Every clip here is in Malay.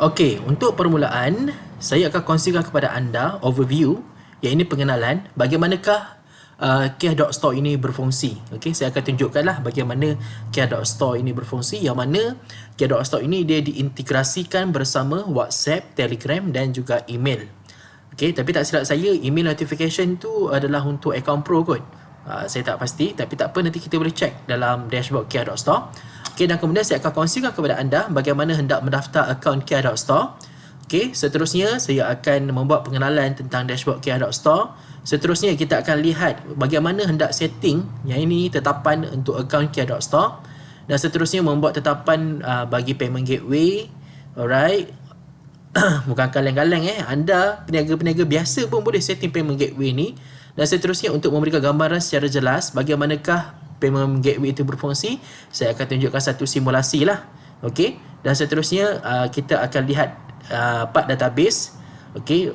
Okey, untuk permulaan, saya akan kongsikan kepada anda overview, yang ini pengenalan bagaimanakah Kia.Store ini berfungsi. Okey, saya akan tunjukkanlah bagaimana Kia.Store ini berfungsi, yang mana Kia.Store ini dia diintegrasikan bersama WhatsApp, Telegram dan juga email. Okey, tapi tak silap saya, email notification tu adalah untuk account pro kot. Saya tak pasti, tapi tak apa, nanti kita boleh check dalam dashboard Kia.Store. Okey, dan kemudian saya akan kongsikan kepada anda bagaimana hendak mendaftar akaun Kia.Store. Okey, seterusnya saya akan membuat pengenalan tentang dashboard Kia.Store. Seterusnya kita akan lihat bagaimana hendak setting, yang ini tetapan untuk akaun Kia.Store. Dan seterusnya membuat tetapan bagi payment gateway. Alright. Bukan kaleng-kaleng anda peniaga-peniaga biasa pun boleh setting payment gateway ni. Dan seterusnya untuk memberikan gambaran secara jelas bagaimanakah payment gateway itu berfungsi, saya akan tunjukkan satu simulasi lah. Okey, dan seterusnya kita akan lihat part database. Okey,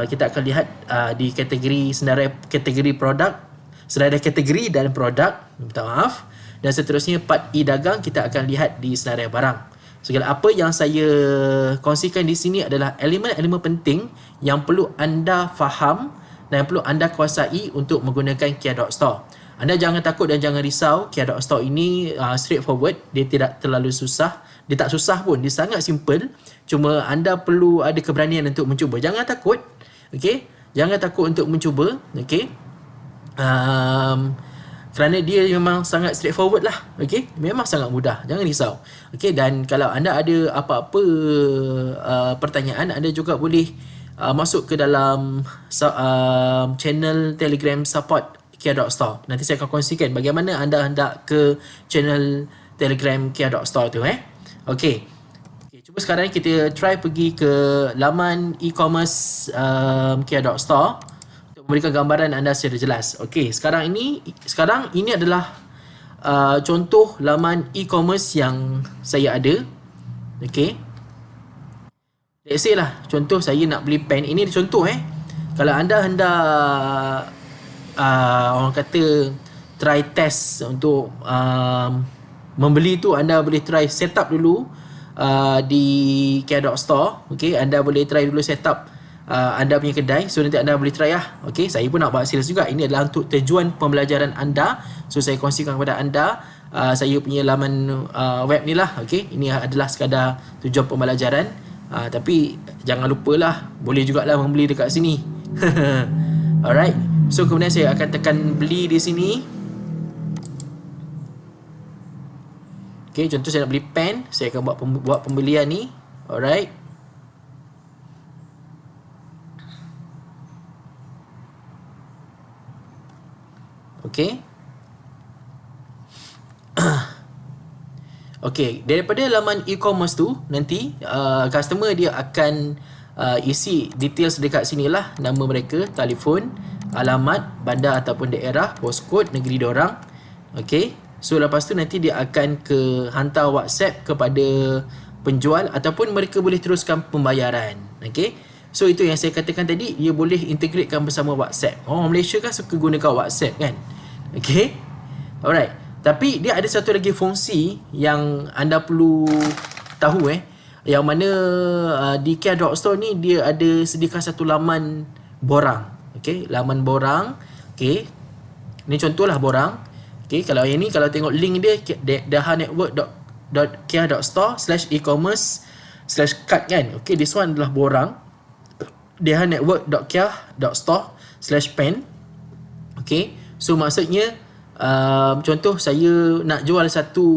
kita akan lihat di kategori senarai kategori produk, senarai kategori dan produk, minta maaf. Dan seterusnya part e-dagang kita akan lihat di senarai barang. Segala apa yang saya kongsikan di sini adalah elemen-elemen penting yang perlu anda faham dan yang perlu anda kuasai untuk menggunakan Kia.Store. Anda jangan takut dan jangan risau. Kia.Store ini straightforward, dia tidak terlalu susah. Dia tak susah pun, dia sangat simple. Cuma anda perlu ada keberanian untuk mencuba. Jangan takut, okey? Jangan takut untuk mencuba, okey? Kerana dia memang sangat straightforward lah, okey? Memang sangat mudah, jangan risau. Okey, dan kalau anda ada apa-apa pertanyaan, anda juga boleh masuk ke dalam channel Telegram support Kia.Store. Nanti saya akan kongsikan bagaimana anda hendak ke channel Telegram Kia.Store tu. Okey. Cuba sekarang kita try pergi ke laman e-commerce Kia.Store untuk memberikan gambaran anda secara jelas. Okey, sekarang ini adalah contoh laman e-commerce yang saya ada. Okey. Let's say lah, contoh saya nak beli pen. Ini contoh Kalau anda hendak orang kata try test untuk membeli tu, anda boleh try setup dulu di Kia.Store. Okey, anda boleh try dulu setup anda punya kedai. So nanti anda boleh try lah. Okey, saya pun nak buat sales juga. Ini adalah untuk tujuan pembelajaran anda. So saya kongsikan kepada anda saya punya laman web ni lah. Okey, ini adalah sekadar tujuan pembelajaran. Tapi jangan lupalah, boleh jugalah membeli dekat sini. Alright. So kemudian saya akan tekan beli di sini. Okey, contoh saya nak beli pen, saya akan buat pembelian ni. Alright. Okey. Okey, daripada laman e-commerce tu nanti customer dia akan isi details dekat sinilah, nama mereka, telefon, alamat, bandar ataupun daerah, postcode, negeri diorang. Okey. So lepas tu nanti dia akan hantar WhatsApp kepada penjual ataupun mereka boleh teruskan pembayaran. Okey. So itu yang saya katakan tadi, dia boleh integratekan bersama WhatsApp. Orang Malaysia kan suka gunakan WhatsApp kan. Okey. Alright. Tapi dia ada satu lagi fungsi yang anda perlu tahu yang mana di Kia.Store ni dia ada sediakan satu laman borang. Okey, laman borang. Okey. Ni contohlah borang. Okey, kalau yang ni, kalau tengok link dia dahanetwork.kia.store/e-commerce/cart kan. Okey, this one adalah borang. dahanetwork.kia.store/pen. Okey, so maksudnya contoh saya nak jual satu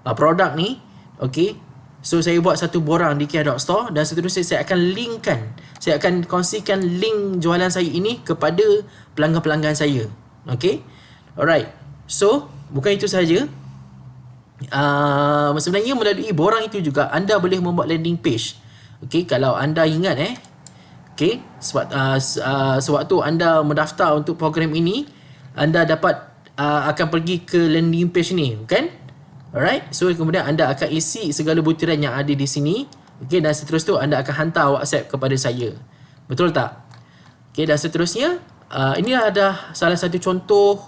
produk ni. Okey, so saya buat satu borang di Kia.Store dan seterusnya saya akan linkkan, saya akan kongsikan link jualan saya ini kepada pelanggan-pelanggan saya. Okey. Alright. So bukan itu sahaja. Sebenarnya melalui borang itu juga anda boleh membuat landing page. Okey, kalau anda ingat okey, sewaktu anda mendaftar untuk program ini, anda dapat akan pergi ke landing page ni, kan? Alright. So kemudian anda akan isi segala butiran yang ada di sini. Okey, dan seterusnya tu anda akan hantar WhatsApp kepada saya. Betul tak? Okey, dan seterusnya ini ada salah satu contoh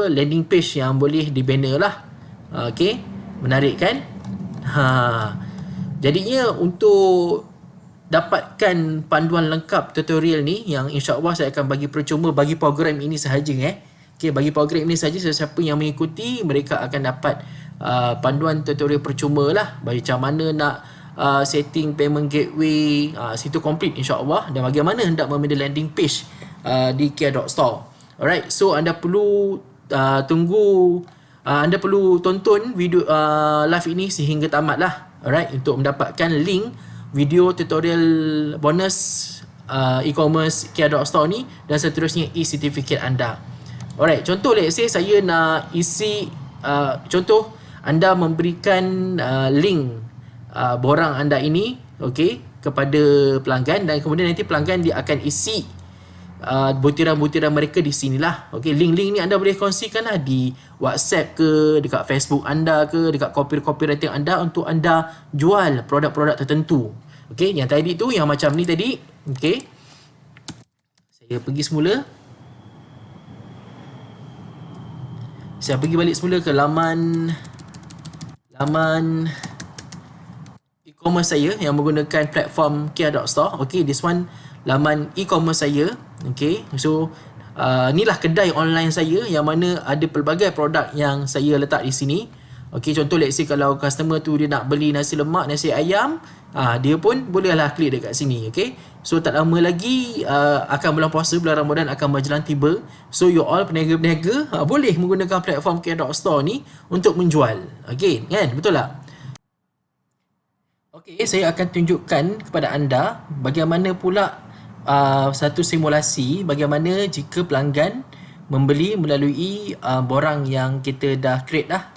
landing page yang boleh di banner lah. Okey, menarik kan? Jadinya untuk dapatkan panduan lengkap tutorial ni yang insya-Allah saya akan bagi percuma bagi program ini sahaja Okey, bagi program ini sahaja, sesiapa yang mengikuti mereka akan dapat panduan tutorial percuma lah macam mana nak setting payment gateway, situ complete insya-Allah, dan bagaimana hendak memilih landing page di Kia.store. Alright, so anda perlu anda perlu tonton video live ini sehingga tamat lah. Alright, untuk mendapatkan link video tutorial bonus e-commerce Kia.store ni dan seterusnya e-certificate anda. Alright, contoh let's say saya nak isi contoh anda memberikan link borang anda ini kepada pelanggan, dan kemudian nanti pelanggan dia akan isi butiran-butiran mereka di sinilah. Link-link ni anda boleh kongsikan lah di WhatsApp ke, dekat Facebook anda ke, dekat copywriting anda untuk anda jual produk-produk tertentu. Yang tadi tu, yang macam ni tadi. Saya pergi semula. Saya pergi balik semula ke laman e-commerce saya yang menggunakan platform Kia.store. This one laman e-commerce saya. So inilah kedai online saya yang mana ada pelbagai produk yang saya letak di sini. Contoh let's say kalau customer tu dia nak beli nasi lemak, nasi ayam, dia pun bolehlah klik dekat sini. So tak lama lagi akan bulan puasa, bulan Ramadan akan berjalan tiba. So you all peniaga-peniaga boleh menggunakan platform Kia.store ni untuk menjual. Kan? Betul tak? Saya akan tunjukkan kepada anda bagaimana pula satu simulasi bagaimana jika pelanggan membeli melalui borang yang kita dah create dah.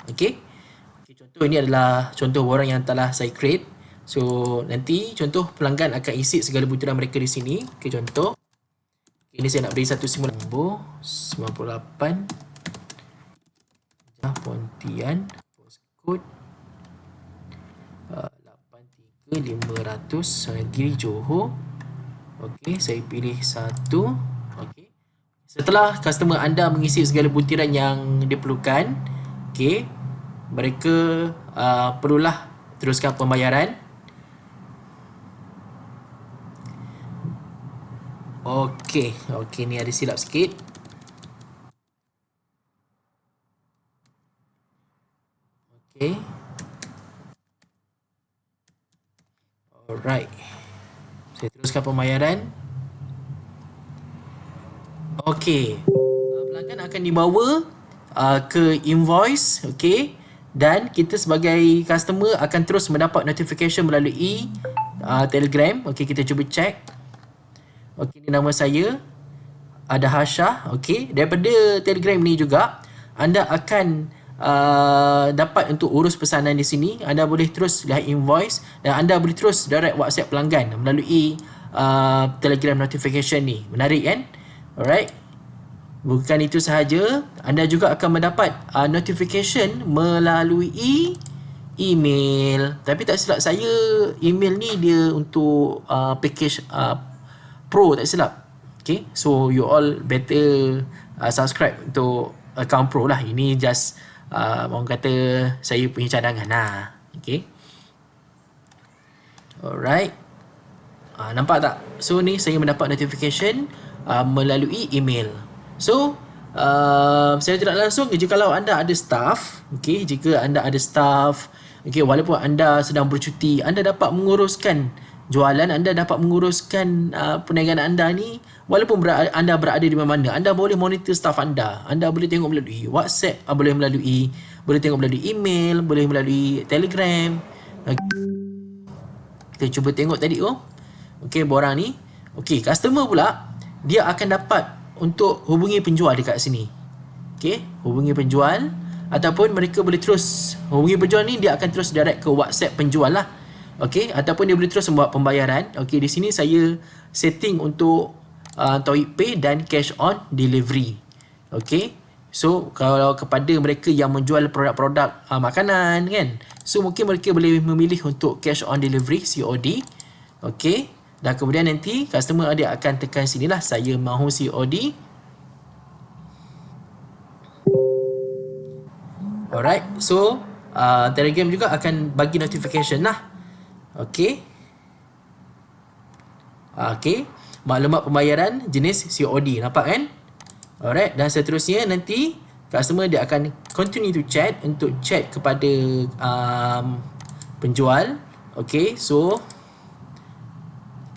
Contoh ini adalah contoh borang yang telah saya create. So nanti contoh pelanggan akan isi segala butiran mereka di sini. Contoh ini saya nak beri satu simulasi 98 Pontian postcode 83500 Negeri Johor. Saya pilih satu. Setelah customer anda mengisi segala butiran yang diperlukan, mereka perlulah teruskan pembayaran. Ni ada silap sikit. Alright. Saya teruskan pembayaran. Pelanggan akan dibawa ke invoice, dan kita sebagai customer akan terus mendapat notification melalui Telegram. Kita cuba check. Ini nama saya, ada Hasyah. Daripada Telegram ni juga anda akan dapat untuk urus pesanan di sini. Anda boleh terus lihat invoice dan anda boleh terus direct WhatsApp pelanggan melalui Telegram notification ni. Menarik kan? Alright. Bukan itu sahaja, anda juga akan mendapat notification melalui email. Tapi tak silap saya, email ni dia untuk package Pro, tak silap. So you all better subscribe untuk account Pro lah. Ini just orang kata saya punya cadangan lah. Alright. Nampak tak? So ni saya mendapat notification melalui email. So saya tidak langsung, jika anda ada staff, jika anda ada staff, walaupun anda sedang bercuti, anda dapat menguruskan jualan, anda dapat menguruskan perniagaan anda ni walaupun anda berada di mana-mana. Anda boleh monitor staff anda. Anda boleh tengok melalui WhatsApp, boleh tengok melalui email, boleh melalui Telegram. Kita cuba tengok tadi borang ni. Customer pula dia akan dapat untuk hubungi penjual dekat sini. Hubungi penjual, ataupun mereka boleh terus hubungi penjual ni, dia akan terus direct ke WhatsApp penjual lah. Ataupun dia boleh terus membuat pembayaran. Di sini saya setting untuk TOEIC Pay dan cash on delivery. So kalau kepada mereka yang menjual produk-produk makanan kan, so mungkin mereka boleh memilih untuk cash on delivery, COD. Dan kemudian nanti customer dia akan tekan sinilah, saya mahu COD. Alright, so Telegram juga akan bagi notification lah. Okey. Okey. Maklumat pembayaran jenis COD. Nampak kan? Alright. Dan seterusnya nanti customer dia akan continue to chat untuk chat kepada penjual. Okey. So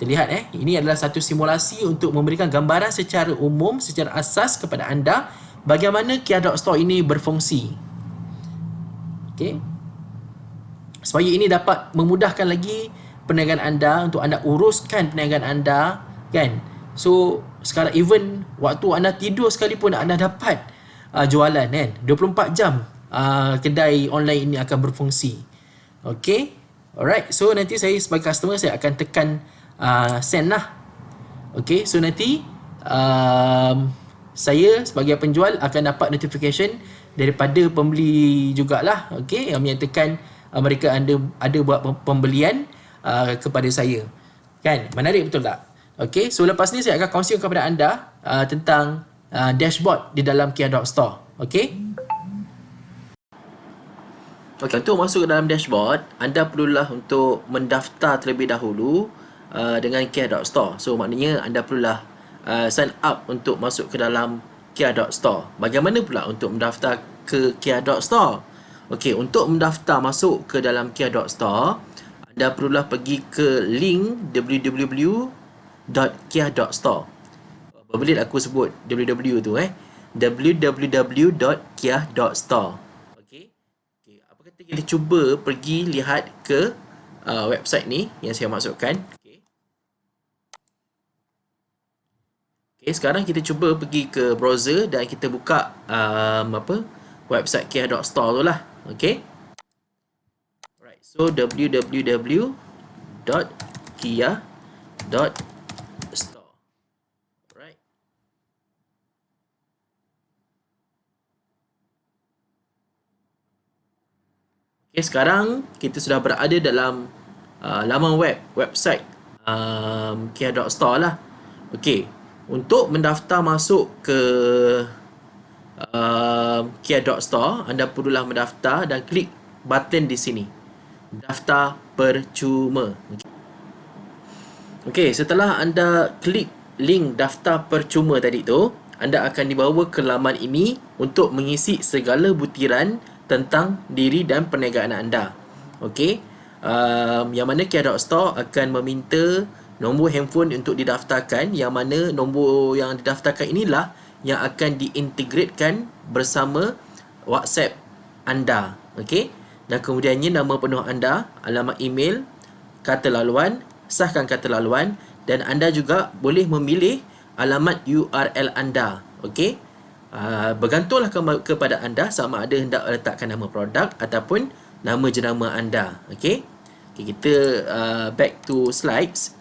kita lihat ini adalah satu simulasi untuk memberikan gambaran secara umum, secara asas kepada anda bagaimana Kia.Store ini berfungsi. Okey. Supaya ini dapat memudahkan lagi perniagaan anda, untuk anda uruskan perniagaan anda, kan? So sekarang even waktu anda tidur sekalipun anda dapat jualan, kan? 24 jam kedai online ini akan berfungsi. Okey. Alright. So nanti saya sebagai customer saya akan tekan send lah. Okey. So nanti saya sebagai penjual akan dapat notification daripada pembeli jugalah, okey, yang menyatakan mereka ada buat pembelian kepada saya. Kan? Menarik betul tak? Okey, so lepas ni saya akan kongsi kepada anda tentang dashboard di dalam Kia.Store. Okey? Okey, untuk masuk ke dalam dashboard, anda perlulah untuk mendaftar terlebih dahulu dengan Kia.Store. So maknanya anda perlulah sign up untuk masuk ke dalam Kia.Store. Bagaimana pula untuk mendaftar ke Kia.Store? Okey, untuk mendaftar masuk ke dalam Kia.Store, anda perlulah pergi ke link www.kia.store. Boleh aku sebut www tu www.kia.store. Okey. Okey, apa kata kita cuba pergi lihat ke website ni yang saya masukkan. Okey. Okey, sekarang kita cuba pergi ke browser dan kita buka website Kia.Store tu lah. Okay. Right. So www.kia.store. Right. Okay, sekarang kita sudah berada dalam laman website Kia.Store lah. Okay. Untuk mendaftar masuk ke Kia.Store, anda perlulah mendaftar dan klik button di sini, daftar percuma. Okey, setelah anda klik link daftar percuma tadi tu, anda akan dibawa ke laman ini untuk mengisi segala butiran tentang diri dan perniagaan anda. Okey, yang mana Kia.Store akan meminta nombor handphone untuk didaftarkan, yang mana nombor yang didaftarkan inilah yang akan diintegratekan bersama WhatsApp anda. Okey. Dan kemudiannya nama penuh anda, alamat email, kata laluan, sahkan kata laluan, dan anda juga boleh memilih alamat URL anda. Okey. Bergantunglah kepada anda sama ada hendak letakkan nama produk ataupun nama jenama anda. Okey. Okay, kita back to slides.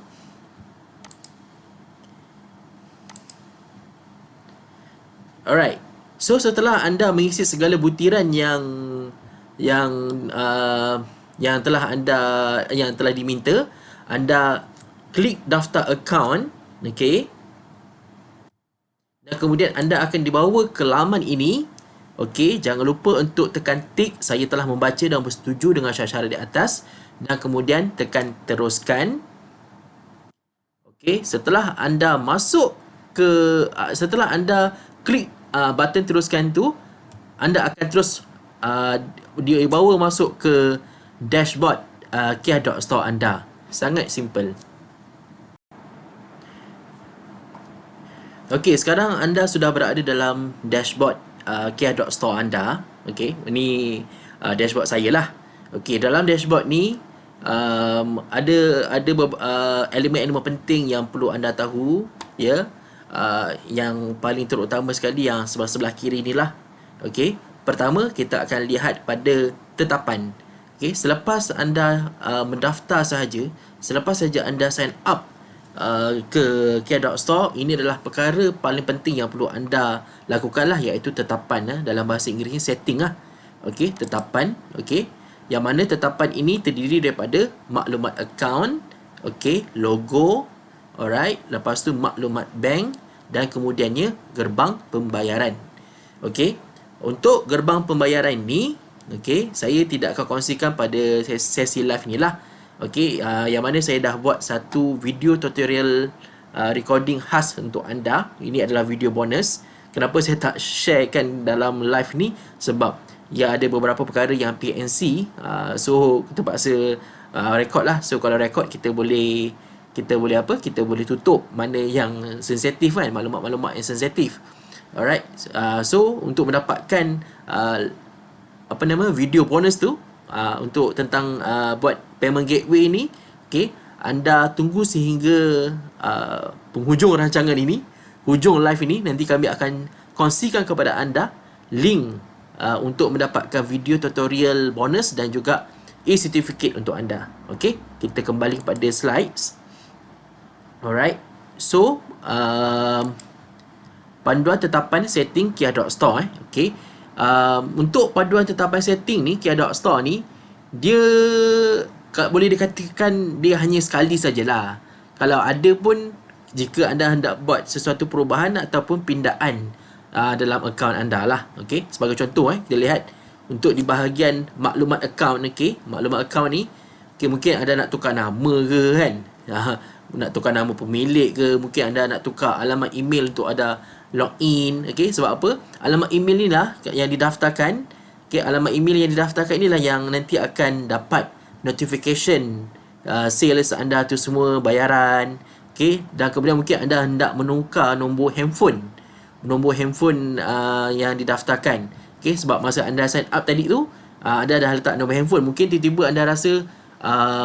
Alright. So setelah anda mengisi segala butiran yang telah diminta, anda klik daftar account, okey. Dan kemudian anda akan dibawa ke laman ini. Okey, jangan lupa untuk tekan tik saya telah membaca dan bersetuju dengan syarat-syarat di atas, dan kemudian tekan teruskan. Okey, setelah anda klik button teruskan tu, anda akan terus dibawa masuk ke dashboard Kia.Store anda. Sangat simple. Okey, sekarang anda sudah berada dalam dashboard Kia.Store anda. Okey, ini dashboard saya lah. Okey, dalam dashboard ni ada elemen-elemen penting yang perlu anda tahu, ya. Yang paling terutama sekali yang sebelah-sebelah kiri inilah. Okey, pertama kita akan lihat pada tetapan. Okey, selepas anda mendaftar sahaja, selepas saja anda sign up ke Kia.Store, ini adalah perkara paling penting yang perlu anda lakukanlah, iaitu tetapan. Dalam bahasa Inggerisnya setting lah. Okey, tetapan. Okey, yang mana tetapan ini terdiri daripada maklumat account, okey, logo, alright, lepas tu maklumat bank, dan kemudiannya gerbang pembayaran. Okey, untuk gerbang pembayaran ni, okey, saya tidak akan kongsikan pada sesi live ni lah. Okey, yang mana saya dah buat satu video tutorial recording khas untuk anda. Ini adalah video bonus. Kenapa saya tak sharekan dalam live ni? Sebab ya ada beberapa perkara yang PNC, so kita paksa record lah. So kalau record kita boleh apa? Kita boleh tutup mana yang sensitif kan, maklumat-maklumat yang sensitif. Alright. So untuk mendapatkan apa nama video bonus tu, untuk tentang buat payment gateway ni, okey, anda tunggu sehingga penghujung rancangan ini, hujung live ini. Nanti kami akan kongsikan kepada anda link untuk mendapatkan video tutorial bonus dan juga e-certificate untuk anda. Okey, kita kembali kepada slides. Alright. So panduan tetapan setting Kia.Store okey. Untuk panduan tetapan setting ni, Kia.Store ni, dia boleh dikatakan dia hanya sekali sajalah. Kalau ada pun, jika anda hendak buat sesuatu perubahan ataupun pindaan dalam akaun anda lah. Okay? Sebagai contoh, kita lihat untuk di bahagian maklumat akaun, okay? Maklumat akaun ni, okay, mungkin anda nak tukar nama ke kan? Nak tukar nama pemilik ke, mungkin anda nak tukar alamat email untuk ada login. Okay, sebab apa? Alamat email ni lah yang didaftarkan. Okay, alamat email yang didaftarkan inilah yang nanti akan dapat notification sales anda tu semua, bayaran. Okay, dan kemudian mungkin anda hendak menukar nombor handphone yang didaftarkan. Okay, sebab masa anda sign up tadi tu, anda dah letak nombor handphone. Mungkin tiba-tiba anda rasa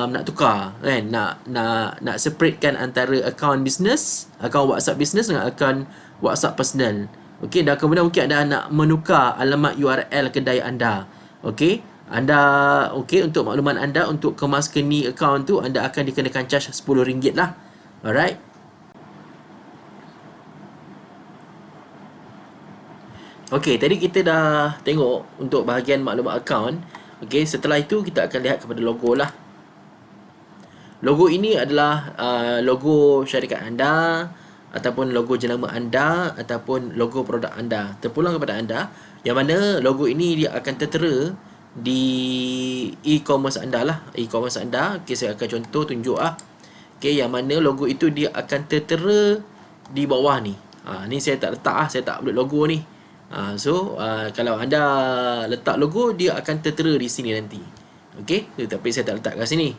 nak tukar kan, nak separatekan antara akaun business, akaun WhatsApp business dengan akaun WhatsApp personal. Okey, dan kemudian mungkin anda nak menukar alamat URL kedai anda. Okey, untuk makluman anda, untuk kemaskeni akaun tu, anda akan dikenakan charge RM10 lah. Alright. Okey, tadi kita dah tengok untuk bahagian maklumat akaun. Okey, setelah itu kita akan lihat kepada logo lah. Logo ini adalah logo syarikat anda, ataupun logo jenama anda, ataupun logo produk anda. Terpulang kepada anda, yang mana logo ini dia akan tertera di e-commerce anda lah. E-commerce anda, okay, saya akan contoh tunjuk lah. Okay, yang mana logo itu dia akan tertera di bawah ni. Ni saya tak letak lah, saya tak upload logo ni. So kalau anda letak logo, dia akan tertera di sini nanti. Okay, tapi saya tak letak kat sini.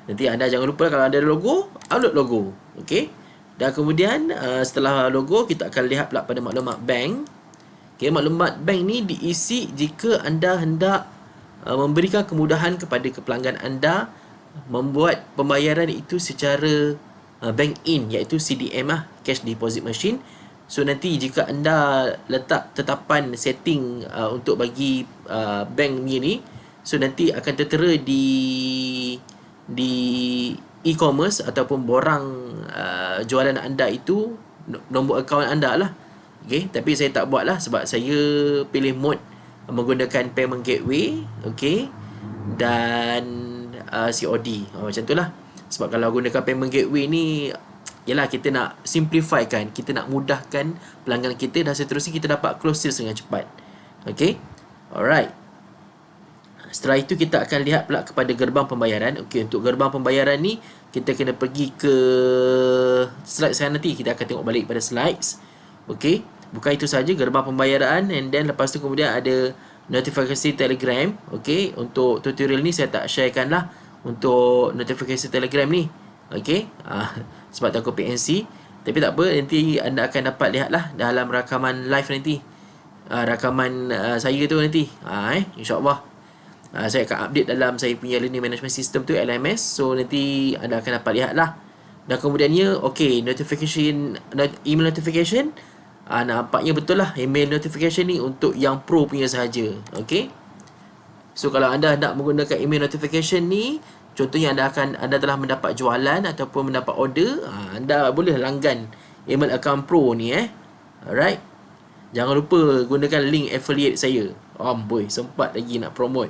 Nanti anda jangan lupa kalau ada logo, upload logo. Okay. Dan kemudian setelah logo, kita akan lihat pula pada maklumat bank. Okay, maklumat bank ni diisi jika anda hendak memberikan kemudahan kepada pelanggan anda membuat pembayaran itu secara bank in, iaitu CDM lah, cash deposit machine. So nanti jika anda letak tetapan setting untuk bagi bank ni, so nanti akan tertera di e-commerce ataupun borang jualan anda itu nombor akaun anda lah. Okay, tapi saya tak buat lah sebab saya pilih mode menggunakan payment gateway, okay, dan COD. Macam tu lah. Sebab kalau gunakan payment gateway ni, yalah, kita nak simplify kan, kita nak mudahkan pelanggan kita, dan seterusnya kita dapat close sales dengan cepat. Okay, alright. Setelah itu kita akan lihat pula kepada gerbang pembayaran. Okey, untuk gerbang pembayaran ni kita kena pergi ke slide saya nanti. Kita akan tengok balik pada slides. Okey, bukan itu saja gerbang pembayaran, and then lepas tu kemudian ada notifikasi Telegram. Okey, untuk tutorial ni saya tak sharekan lah untuk notifikasi Telegram ni. Okey, sebab takut PNC. Tapi tak apa, nanti anda akan dapat lihat lah dalam rakaman live nanti. Rakaman saya tu nanti. InsyaAllah. Saya akan update dalam saya punya learning management system tu, LMS. So nanti anda akan dapat lihat lah. Dan kemudiannya, okay, email notification, nampaknya betul lah email notification ni untuk yang pro punya sahaja. Okay, so kalau anda hendak menggunakan email notification ni, contohnya anda telah mendapat jualan ataupun mendapat order, anda boleh langgan email account pro ni. Alright, jangan lupa gunakan link affiliate saya. Boy, sempat lagi nak promote.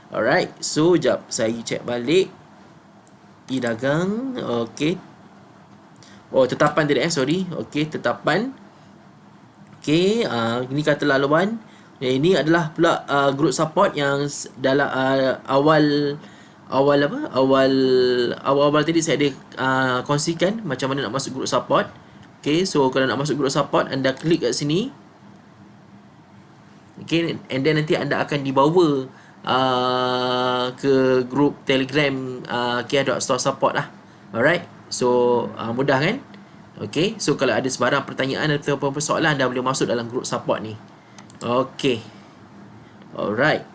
Alright, so jap saya check balik e-dagang. Okay, tetapan tadi, sorry. Okay, tetapan. Okay, ini kata laluan. Ini adalah pula group support yang dalam awal awal apa? Awal tadi saya ada kongsikan macam mana nak masuk group support. Okay, so kalau nak masuk group support, anda klik kat sini. Okay, and then nanti anda akan dibawa ke grup Telegram Kia.Store support lah. Alright, so mudah kan? Okay, so kalau ada sebarang pertanyaan atau apa persoalan, anda boleh masuk dalam grup support ni. Okay, alright,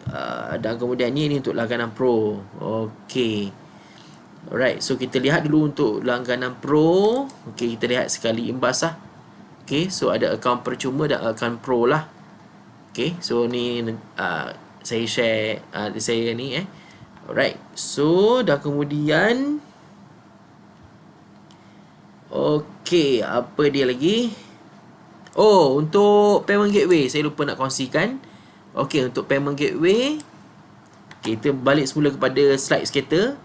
dan kemudian ni untuk langganan pro. Okay, alright, so kita lihat dulu untuk langganan pro. Okay, kita lihat sekali imbas lah. Okay, so ada akaun percuma dan akaun pro lah. Okay, so ni saya share saya ni alright, so dah kemudian okay, apa dia lagi? Oh, untuk payment gateway saya lupa nak kongsikan. Okay, untuk payment gateway kita balik semula kepada slide skater.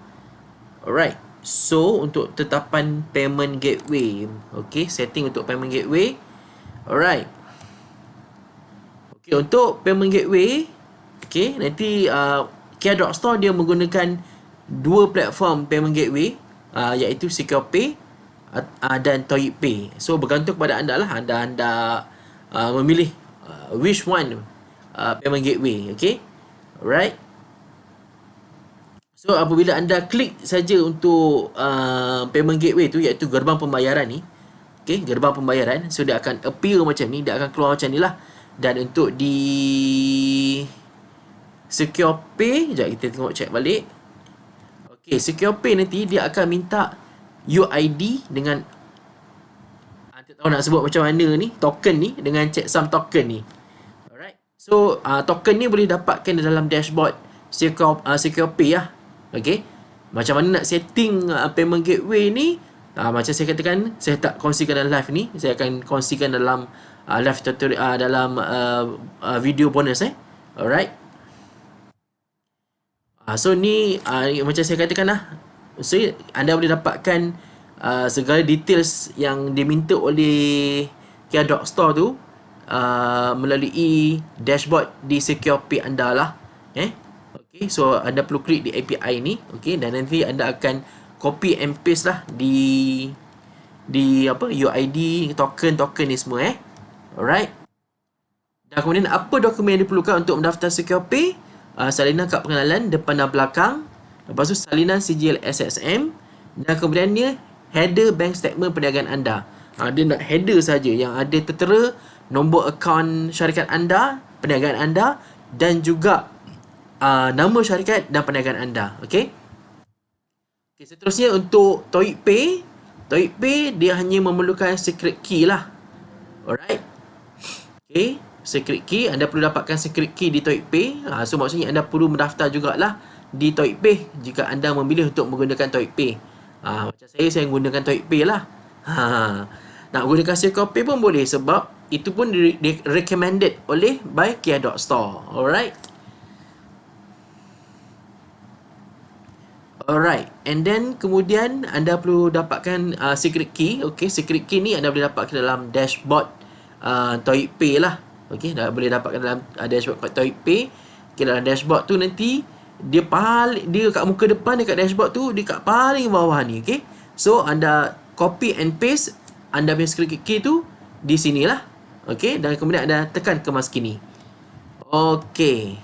Alright, so untuk tetapan payment gateway, okay, setting untuk payment gateway. Alright, okay, untuk payment gateway, okay, nanti Kia.Store dia menggunakan dua platform payment gateway, iaitu SecurePay dan ToyPay. So bergantung kepada anda lah, anda memilih which one payment gateway. Okay, alright. So apabila anda klik saja untuk payment gateway tu, iaitu gerbang pembayaran ni, okay, gerbang pembayaran, so dia akan appear macam ni, dia akan keluar macam ni lah. Dan untuk di SecurePay, sekejap kita tengok check balik. Okay, SecurePay nanti dia akan minta UID dengan tak tahu nak sebut macam mana ni, token ni dengan checksum token ni. Alright, so token ni boleh dapatkan dalam dashboard SecurePay lah. Okay, macam mana nak setting payment gateway ni, macam saya katakan, saya tak kongsikan dalam live ni, saya akan kongsikan dalam live tutorial, dalam video bonus alright. So ni macam saya katakan lah, so anda boleh dapatkan segala details yang diminta oleh Kia.Store tu melalui dashboard di SecurePay anda lah. Okay, so anda perlu klik di API ni, okay, dan nanti anda akan copy and paste lah di apa, UID, token ni semua alright. Dan kemudian apa dokumen yang diperlukan untuk mendaftar SecurePay? Salinan kad pengenalan depan dan belakang, lepas tu salinan sijil SSM, dan kemudiannya header bank statement perniagaan anda. Dia nak header saja yang ada tertera nombor akaun syarikat anda, perniagaan anda, dan juga nama syarikat dan perniagaan anda. Okay, seterusnya untuk ToyPay dia hanya memerlukan secret key lah. Alright, okay, secret key, anda perlu dapatkan secret key di ToyPay. So maksudnya anda perlu mendaftar jugalah di ToyPay jika anda memilih untuk menggunakan ToyPay. Macam saya menggunakan ToyPay lah. Nak gunakan SecurePay pun boleh, sebab itu pun recommended oleh by Kia.Store. Alright, and then kemudian anda perlu dapatkan secret key. Okay, secret key ni anda boleh dapatkan dalam dashboard ToyPay lah. Okay, dah boleh dapatkan dalam dashboard ToyPay. Okay, dalam dashboard tu nanti dia kat muka depan dekat dashboard tu, dia kat paling bawah ni. Okay, so anda copy and paste anda punya secret key tu di sini lah. Okay, dan kemudian anda tekan kemas kini. Okay,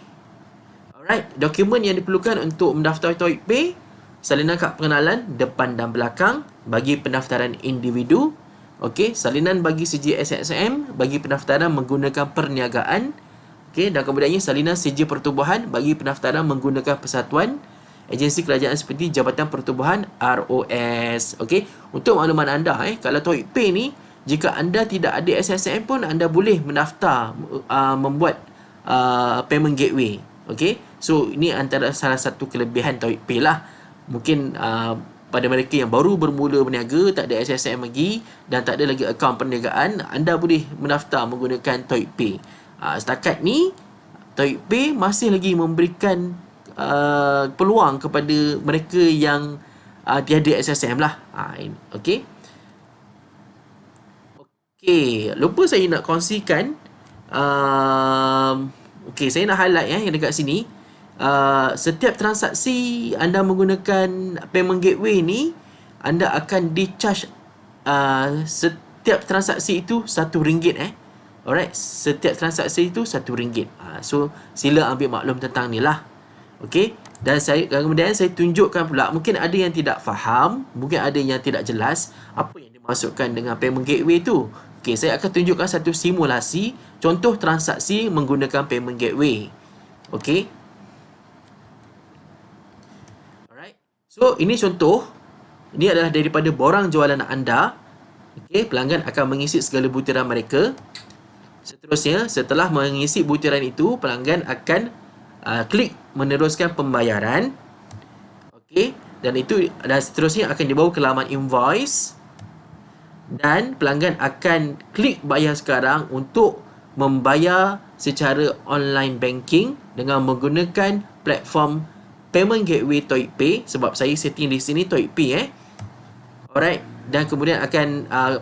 alright, dokumen yang diperlukan untuk mendaftar ToyPay: salinan kad pengenalan depan dan belakang bagi pendaftaran individu. Okey, salinan bagi sijil SSM bagi pendaftaran menggunakan perniagaan. Okey, dan kemudiannya salinan sijil pertubuhan bagi pendaftaran menggunakan persatuan, agensi kerajaan seperti Jabatan Pertubuhan ROS. Okey, untuk makluman anda kalau ToyPay ni, jika anda tidak ada SSM pun anda boleh mendaftar membuat payment gateway. Okey, so ini antara salah satu kelebihan ToyPay lah. Mungkin pada mereka yang baru bermula berniaga, tak ada SSM lagi dan tak ada lagi akaun perniagaan, anda boleh mendaftar menggunakan ToyPay. Setakat ni ToyPay masih lagi memberikan peluang kepada mereka yang tiada SSM lah. Okey. Okey, lupa saya nak kongsikan. Okey, saya nak highlight yang dekat sini. setiap transaksi anda menggunakan payment gateway ni, anda akan di-charge setiap transaksi itu RM1 Alright, setiap transaksi itu RM1. So sila ambil maklum tentang ni lah. Okey, dan kemudian saya tunjukkan pula, mungkin ada yang tidak faham, mungkin ada yang tidak jelas apa yang dimasukkan dengan payment gateway tu. Okey, saya akan tunjukkan satu simulasi contoh transaksi menggunakan payment gateway. Okey. Alright. So ini contoh. Ini adalah daripada borang jualan anda. Okey, pelanggan akan mengisi segala butiran mereka. Seterusnya, setelah mengisi butiran itu, pelanggan akan klik meneruskan pembayaran. Okey, dan seterusnya akan dibawa ke laman invoice, dan pelanggan akan klik bayar sekarang untuk membayar secara online banking dengan menggunakan platform payment gateway ToyPay, sebab saya setting di sini ToyPay Alright, dan kemudian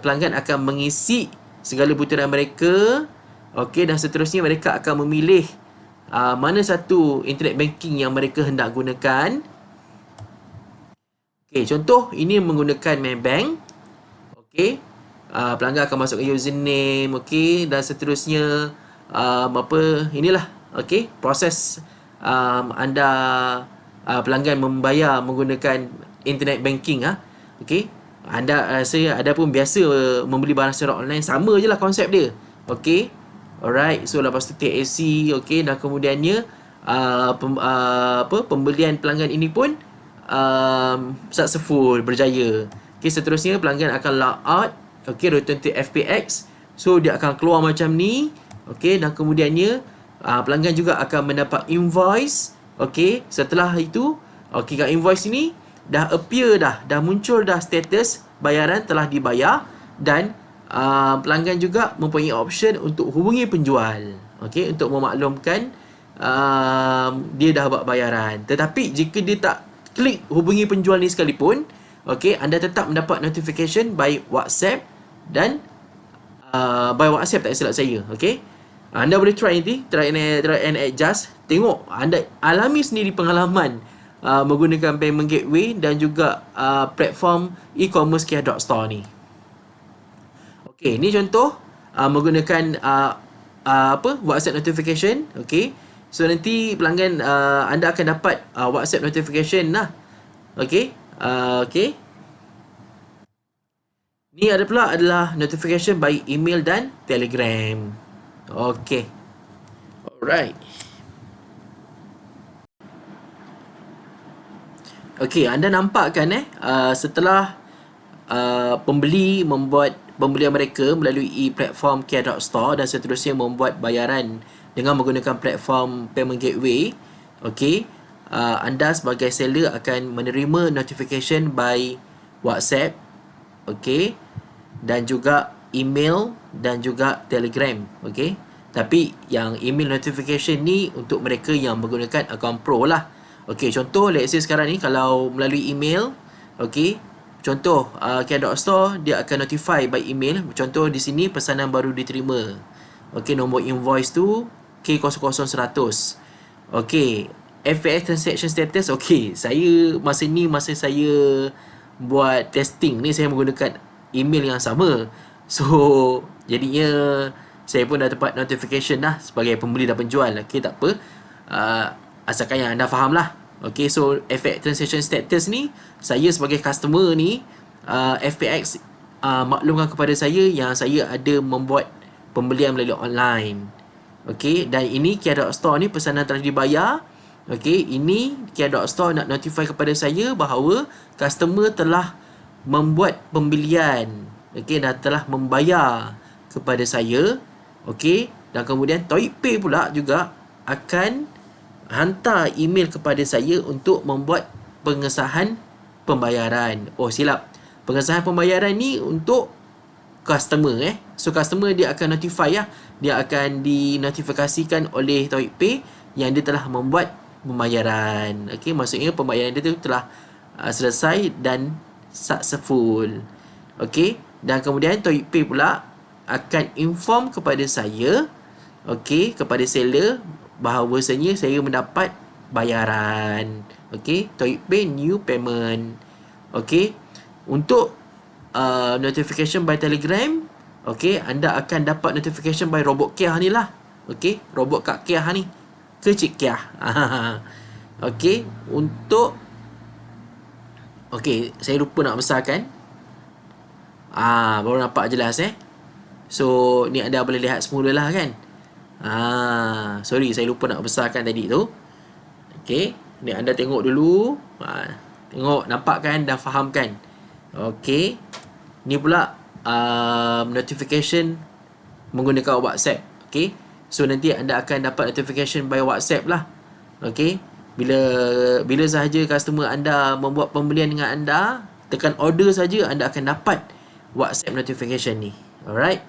pelanggan akan mengisi segala butiran mereka. Okey, dan seterusnya mereka akan memilih mana satu internet banking yang mereka hendak gunakan. Okey, contoh ini menggunakan Maybank. Okey, pelanggan akan masukkan username, okey, dan seterusnya inilah okey, proses anda pelanggan membayar menggunakan internet banking okey. Saya ada pun biasa membeli barang secara online, sama je lah konsep dia. Okey. Alright, so lepas tu TAC, okey, dan kemudiannya pembelian pelanggan ini pun successful, berjaya. Okey, seterusnya pelanggan akan log out, okey, return to FPX. So dia akan keluar macam ni. Okey, dan kemudiannya pelanggan juga akan mendapat invoice. Okey, setelah itu, okey, kat invoice ini dah appear dah muncul dah status bayaran telah dibayar, dan pelanggan juga mempunyai option untuk hubungi penjual, okey, untuk memaklumkan dia dah buat bayaran. Tetapi jika dia tak klik hubungi penjual ni sekalipun, okey, anda tetap mendapat notification by WhatsApp dan by WhatsApp tak silap saya, okey. Anda boleh try and adjust. Tengok, anda alami sendiri pengalaman menggunakan payment gateway dan juga platform e-commerce Kia.Store ni. Okey, ni contoh menggunakan WhatsApp notification. Okey, so nanti pelanggan anda akan dapat WhatsApp notification lah. Okey, okey. Ni adalah notification by email dan Telegram. Okey, alright. Okey, anda nampak kan setelah pembeli membuat pembelian mereka melalui platform Kia.Store dan seterusnya membuat bayaran dengan menggunakan platform payment gateway, okey, anda sebagai seller akan menerima notification by WhatsApp, okey, dan juga email dan juga Telegram, okey. Tapi yang email notification ni untuk mereka yang menggunakan akaun Pro lah. Okey, contoh let's say sekarang ni kalau melalui email, okey, contoh Kia.Store dia akan notify by email. Contoh di sini pesanan baru diterima. Okey, nombor invoice tu K00 100. Okey, FAX transaction status. Okey, masa saya buat testing ni saya menggunakan email yang sama. So jadinya saya pun dah dapat notification lah sebagai pembeli dan penjual. Okey, tak apa. Asalkan yang anda faham lah. Okay, so FAX transaction status ni, saya sebagai customer ni, FAX maklumkan kepada saya yang saya ada membuat pembelian melalui online. Okay, dan ini Kia.Store ni pesanan telah dibayar. Okay, ini Kia.Store nak notify kepada saya bahawa customer telah membuat pembelian. Okay, dan telah membayar kepada saya. Okay, dan kemudian ToyPay pula juga akan hantar email kepada saya untuk membuat pengesahan pembayaran. Oh, silap. Pengesahan pembayaran ni untuk customer So customer dia akan notify dia akan dinotifikasikan oleh ToyPay yang dia telah membuat pembayaran. Okey, maksudnya pembayaran dia tu telah selesai dan successful. Okey, dan kemudian ToyPay pula akan inform kepada saya, okey, kepada seller bahawasanya saya mendapat bayaran. Okey, TOEIC Pay new payment. Okey. Untuk notification by Telegram, okey, anda akan dapat notification by robot Kia ni lah. Okey, robot Kak Kia ni. Ke Cik Kia. Okey, untuk okey, saya lupa nak besarkan. Baru nampak jelas So, ni anda boleh lihat semula lah kan. Sorry, saya lupa nak besarkan tadi tu. Okey, ni anda tengok dulu. Tengok, nampak kan, dah faham kan. Okey, ni pula notification menggunakan WhatsApp. Okey, so nanti anda akan dapat notification by WhatsApp lah. Okey, bila sahaja customer anda membuat pembelian dengan anda, tekan order saja, anda akan dapat WhatsApp notification ni. Alright.